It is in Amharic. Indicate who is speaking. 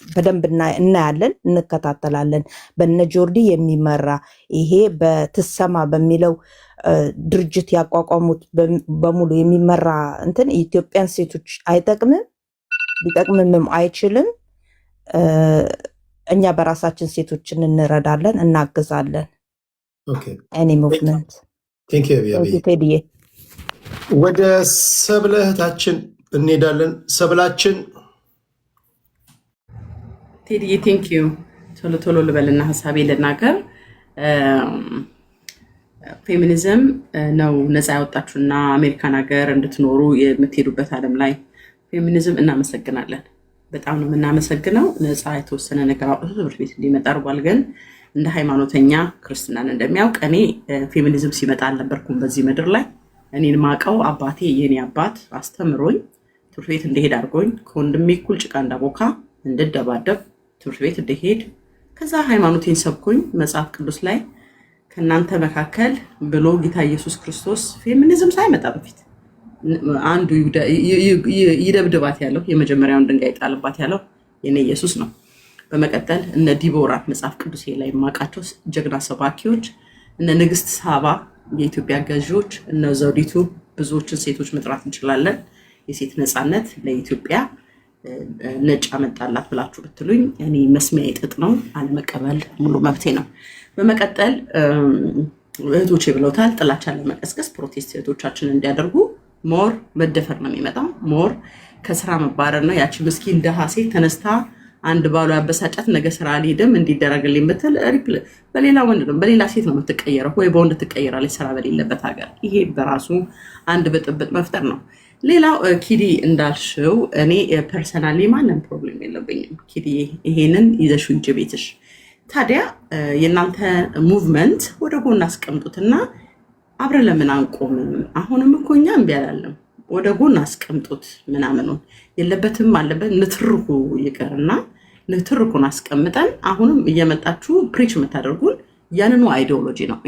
Speaker 1: በደንብ እናያለን እንከታተላለን በነ ጆርዲ የሚመራ ይሄ በትሰማ በሚለው ድርጅት ያቋቋሙት በሙሉ የሚመራ እንትን ኢትዮጵያን ሴቶች አይጠቅምም ሊጠቅምም አይችልም እኛ በራሳችን ሴቶችን እንረዳለን እናግዛለን
Speaker 2: ኦኬ
Speaker 1: any movement
Speaker 2: ቴንክ ዩ ቢያቢ ወደ ሰብለህታችን እንሄዳለን ሰብላችን
Speaker 3: ቴዲ ቴንክ ዩ ቶሎ ልበልና ሐሳቤ ልናገር ፌሚኒዝም ነው ነፃ ያወጣችሁና አሜሪካን ሀገር እንድትኖሩ የምትሄዱበት ዓለም ላይ ፌሚኒዝም እናመሰግናለን በጣም ነው እናመሰግነው ነፃ የተወሰነ ነገር አውጥቶ ትምህርት ቤት እንዲመጣ አድርጓል ግን እንደ ሃይማኖተኛ ክርስትናን እንደሚያውቅ እኔ ፌሚኒዝም ሲመጣ አልነበርኩም በዚህ ምድር ላይ እኔን ማቀው አባቴ የኔ አባት አስተምሮኝ ትምህርት ቤት እንደሄድ አድርጎኝ ከወንድሜ እኩል ጭቃ እንዳቦካ እንደደባደብ ትምህርት ቤት እንደሄድ ከዛ ሃይማኖቴን ሰብኩኝ መጽሐፍ ቅዱስ ላይ ከናንተ መካከል ብሎ ጌታ ኢየሱስ ክርስቶስ ፌሚኒዝም ሳይመጣ በፊት አንዱ ይደብድባት ያለው የመጀመሪያውን ድንጋይ ጣልባት ያለው የኔ ኢየሱስ ነው በመቀጠል እነ ዲቦራ መጽሐፍ ቅዱስ ላይ ማቃቸው ጀግና ሰባኪዎች እነ ንግስት ሳባ የኢትዮጵያ ገዢዎች እነ ዘውዲቱ ብዙዎችን ሴቶች መጥራት እንችላለን የሴት ነፃነት ለኢትዮጵያ ነጭ አመጣላት ብላችሁ ብትሉኝ እኔ መስሚያ ይጥጥ ነው አለመቀበል ሙሉ መብቴ ነው በመቀጠል እህቶቼ ብለውታል ጥላቻ ለመቀስቀስ ፕሮቴስት እህቶቻችን እንዲያደርጉ ሞር መደፈር ነው የሚመጣው ሞር ከስራ መባረር ነው ያቺ ምስኪን ደሃ ሴት ተነስታ አንድ ባሉ ያበሳጫት ነገ ስራ አልሄድም እንዲደረግልኝ ምትል በሌላ ወንድ ነው በሌላ ሴት ነው የምትቀየረው ወይ በወንድ ትቀየራለች ስራ በሌለበት ሀገር ይሄ በራሱ አንድ ብጥብጥ መፍጠር ነው ሌላው ኪዲ እንዳልሽው እኔ ፐርሰናሊ ማንም ፕሮብሌም የለብኝም ኪዲ ይሄንን ይዘሽው እንጂ ቤትሽ ታዲያ የናንተ ሙቭመንት ወደ ጎን አስቀምጡትና አብረን ለምን አንቆምም አሁንም እኮ እኛ እምቢ አላለም ወደ ጎን አስቀምጡት ምናምን የለበትም አለበት ንትርኩ ይቀርና ንትርኩን አስቀምጠን አሁንም እየመጣችሁ ፕሪች የምታደርጉን ያንኑ አይዲዮሎጂ ነው